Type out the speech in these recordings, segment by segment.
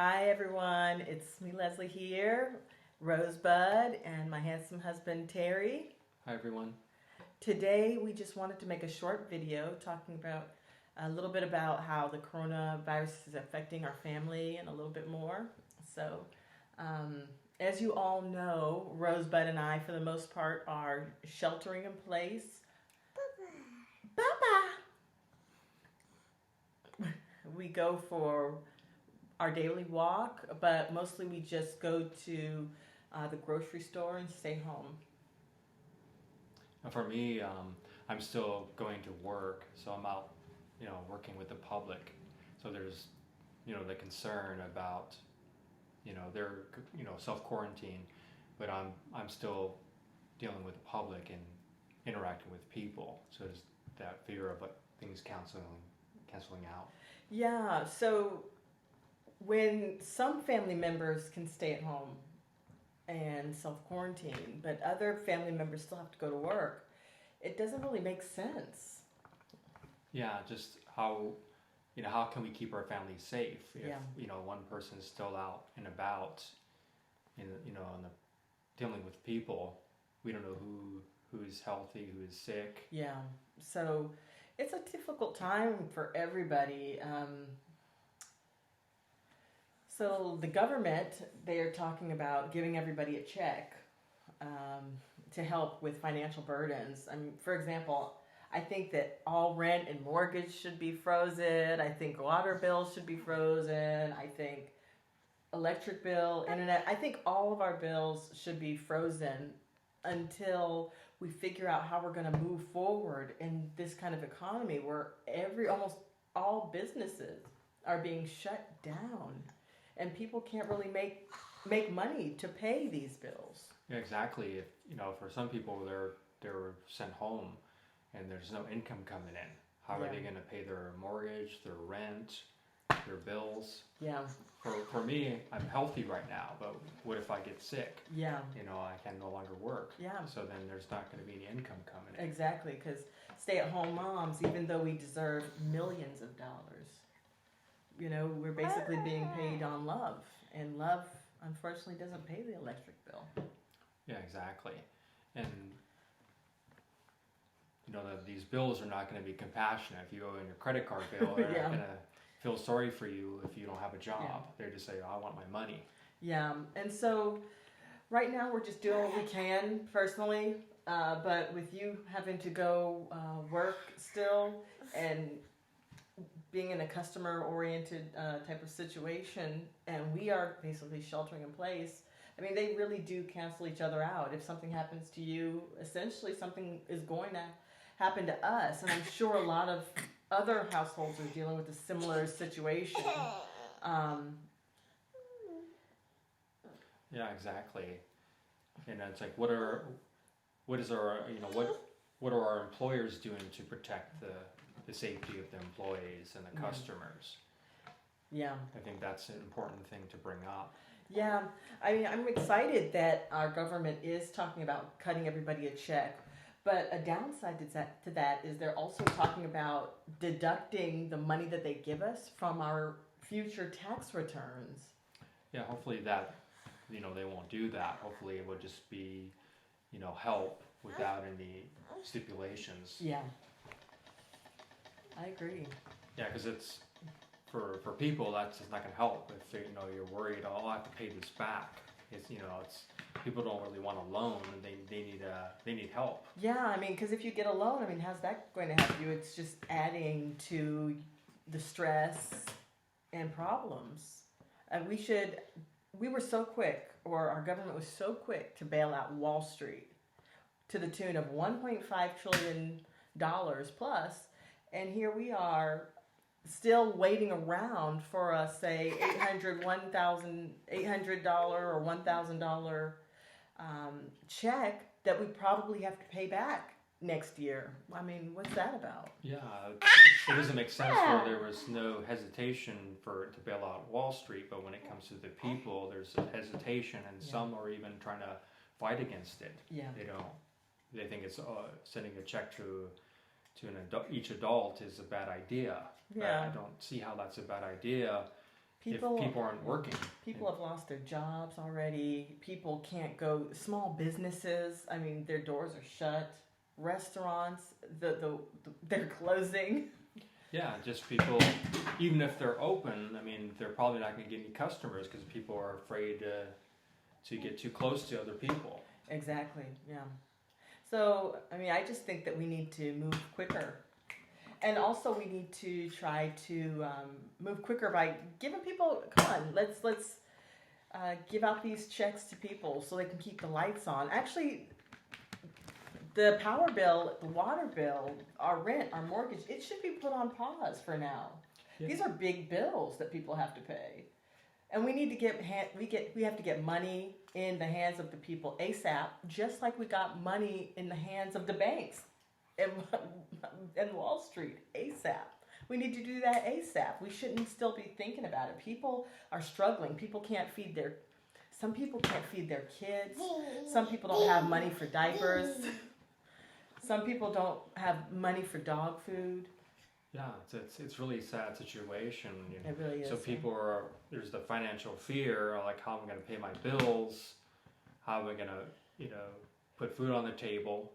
Hi everyone, it's me Leslie here, Rosebud, and my handsome husband Terry. Hi everyone. Today we just wanted to make a short video talking about a little bit about how the coronavirus is affecting our family and a little bit more. So, as you all know, Rosebud and I, for the most part, are sheltering in place. Baba! We go for our daily walk, but mostly we just go to the grocery store and stay home. And for me, I'm still going to work, so I'm out, working with the public. So there's, the concern about, their, self quarantine, but I'm still dealing with the public and interacting with people. So there's that fear of things canceling out. Yeah, so when some family members can stay at home and self-quarantine, but other family members still have to go to work, it doesn't really make sense. Yeah, just how can we keep our family safe if, one person's still out and about dealing with people, we don't know who's healthy, who's sick. Yeah, so it's a difficult time for everybody. So the government, they are talking about giving everybody a check to help with financial burdens. I mean, for example, I think that all rent and mortgage should be frozen. I think water bills should be frozen. I think electric bill, internet, I think all of our bills should be frozen until we figure out how we're going to move forward in this kind of economy where almost all businesses are being shut down. And people can't really make money to pay these bills. Yeah, exactly. If for some people they're sent home, and there's no income coming in. How are they going to pay their mortgage, their rent, their bills? Yeah. For me, I'm healthy right now, but what if I get sick? Yeah. I can no longer work. Yeah. So then there's not going to be any income coming in. Exactly, because stay-at-home moms, even though we deserve millions of dollars, we're basically being paid on love, and love unfortunately doesn't pay the electric bill. Yeah, exactly. And these bills are not going to be compassionate. If you owe in your credit card bill, they're not going to feel sorry for you if you don't have a job. Yeah. They're just saying, I want my money. Yeah, and so right now we're just doing what we can personally, but with you having to go work still and being in a customer-oriented type of situation, and we are basically sheltering in place, I mean, they really do cancel each other out. If something happens to you, essentially something is going to happen to us, and I'm sure a lot of other households are dealing with a similar situation. Yeah, exactly. And it's like, what are our employers doing to protect the safety of the employees and the customers? Yeah. I think that's an important thing to bring up. Yeah, I mean, I'm excited that our government is talking about cutting everybody a check, but a downside to that is they're also talking about deducting the money that they give us from our future tax returns. Yeah, hopefully that, they won't do that. Hopefully it would just be, help without any stipulations. Yeah, I agree. Yeah, because it's for people that's just not going to help. If you're worried, I have to pay this back. It's people don't really want a loan. They need help. Yeah, I mean, because if you get a loan, I mean, how's that going to help you? It's just adding to the stress and problems. We were so quick, or our government was so quick to bail out Wall Street to the tune of $1.5 trillion plus, and here we are still waiting around for a, say, $800 or $1,000 check that we probably have to pay back next year. I mean, what's that about? Yeah, it doesn't make sense where there was no hesitation to bail out Wall Street, but when it comes to the people, there's a hesitation, and some are even trying to fight against it. Yeah. They think it's sending a check to each adult is a bad idea. Yeah. I don't see how that's a bad idea. People if people aren't working. People have lost their jobs already. People can't go. Small businesses, I mean, their doors are shut. Restaurants, they're closing. Yeah, just people, even if they're open, I mean, they're probably not going to get any customers because people are afraid to get too close to other people. Exactly, yeah. So, I mean, I just think that we need to move quicker. And also we need to try to move quicker by giving people, come on, let's give out these checks to people so they can keep the lights on. Actually, the power bill, the water bill, our rent, our mortgage, it should be put on pause for now. Yeah. These are big bills that people have to pay. And we need to we have to get money in the hands of the people ASAP, just like we got money in the hands of the banks and Wall Street ASAP. We need to do that ASAP. We shouldn't still be thinking about it. People are struggling. Some people can't feed their kids. Some people don't have money for diapers. Some people don't have money for dog food. Yeah, it's really a sad situation. You know? It really is. So there's the financial fear, like how am I going to pay my bills? How am I going to, put food on the table?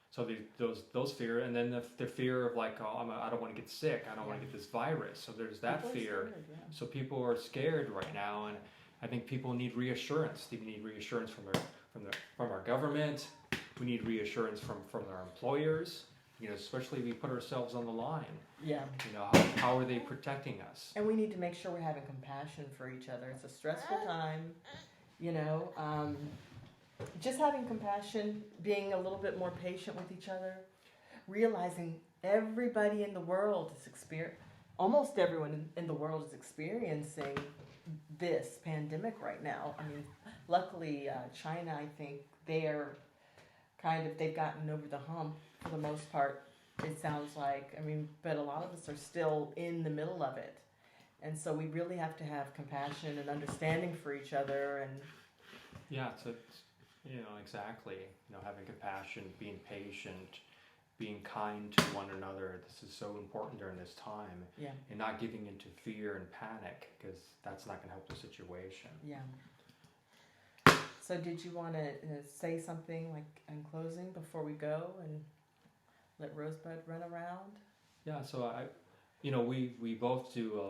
So those fear, and then the fear of like, I don't want to get sick. I don't want to get this virus. So there's that fear. Scared, yeah. So people are scared right now, and I think people need reassurance. They need reassurance from our government. We need reassurance from our employers. Especially we put ourselves on the line. Yeah. How are they protecting us? And we need to make sure we're having compassion for each other. It's a stressful time, just having compassion, being a little bit more patient with each other, realizing everybody in the world almost everyone in the world is experiencing this pandemic right now. I mean, luckily, China, I think they've gotten over the hump for the most part, it sounds like. I mean, but a lot of us are still in the middle of it. And so we really have to have compassion and understanding for each other. And yeah, it's exactly. Having compassion, being patient, being kind to one another. This is so important during this time. Yeah. And not giving into fear and panic, because that's not going to help the situation. Yeah. So did you want to say something like in closing before we go and let Rosebud run around? Yeah, so we both do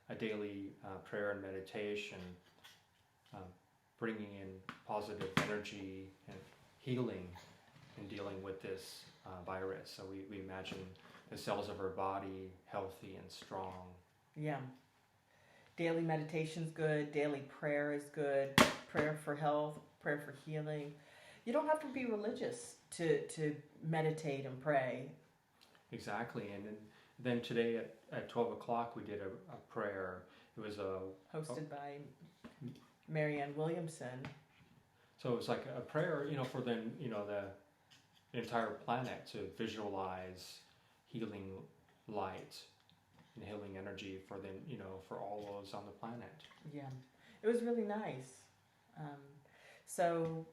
a daily prayer and meditation, bringing in positive energy and healing in dealing with this virus. So we imagine the cells of our body healthy and strong. Yeah. Daily meditation's good. Daily prayer is good. Prayer for health, prayer for healing. You don't have to be religious to meditate and pray. Exactly. And then today at 12 o'clock we did a prayer. It was hosted by Marianne Williamson. So it was like a prayer, for the entire planet to visualize healing light and healing energy for for all those on the planet. Yeah, it was really nice. So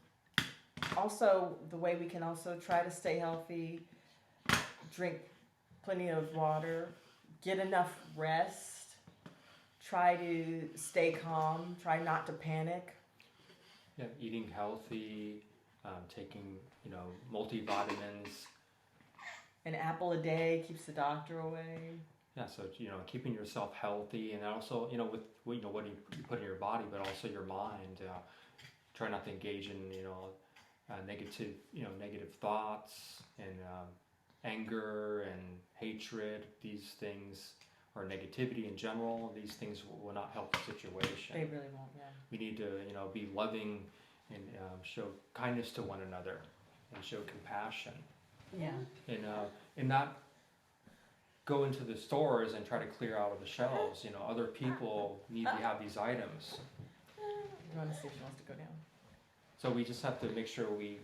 also the way we can also try to stay healthy, drink plenty of water, get enough rest, try to stay calm, try not to panic. Yeah, eating healthy, taking multivitamins. An apple a day keeps the doctor away. Yeah, so keeping yourself healthy, and also with what you put in your body, but also your mind. Try not to engage in negative thoughts and anger and hatred. These things, or negativity in general. These things will not help the situation. They really won't. Yeah. We need to be loving and show kindness to one another and show compassion. Yeah. And not go into the stores and try to clear out of the shelves. Other people need to have these items. You want to see if she wants to go down? So we just have to make sure we...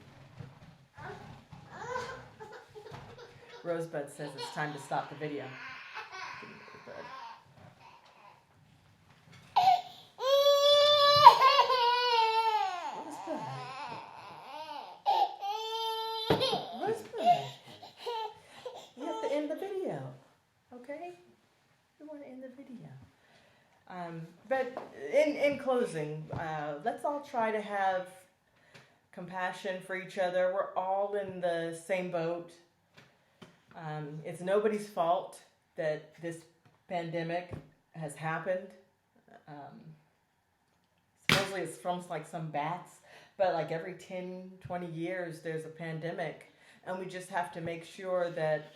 Rosebud says it's time to stop the video. Rosebud, you have to end the video, okay? We want to end the video. in closing, let's all try to have compassion for each other. We're all in the same boat. It's nobody's fault that this pandemic has happened. Supposedly it's from like some bats, but like every 10, 20 years there's a pandemic, and we just have to make sure that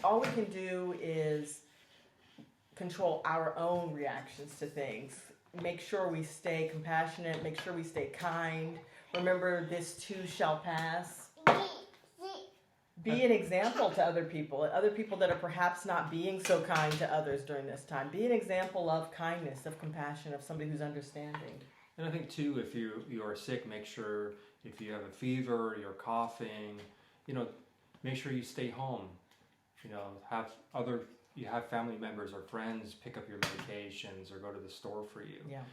all we can do is control our own reactions to things. Make sure we stay compassionate, make sure we stay kind. Remember, this too shall pass. Be an example to other people that are perhaps not being so kind to others during this time. Be an example of kindness, of compassion, of somebody who's understanding. And I think too, if you are sick, make sure if you have a fever, you're coughing, make sure you stay home. You have family members or friends pick up your medications or go to the store for you. Yeah.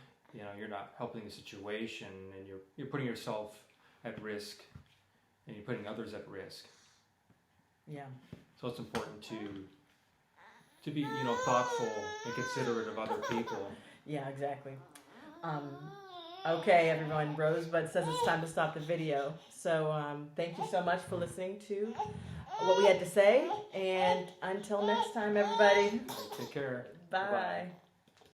You're not helping the situation, and you're putting yourself at risk, and you're putting others at risk. Yeah. So it's important to be thoughtful and considerate of other people. Yeah, exactly. Okay, everyone. Rosebud says it's time to stop the video. So thank you so much for listening to what we had to say. And until next time, everybody. Take care. Bye. Bye-bye.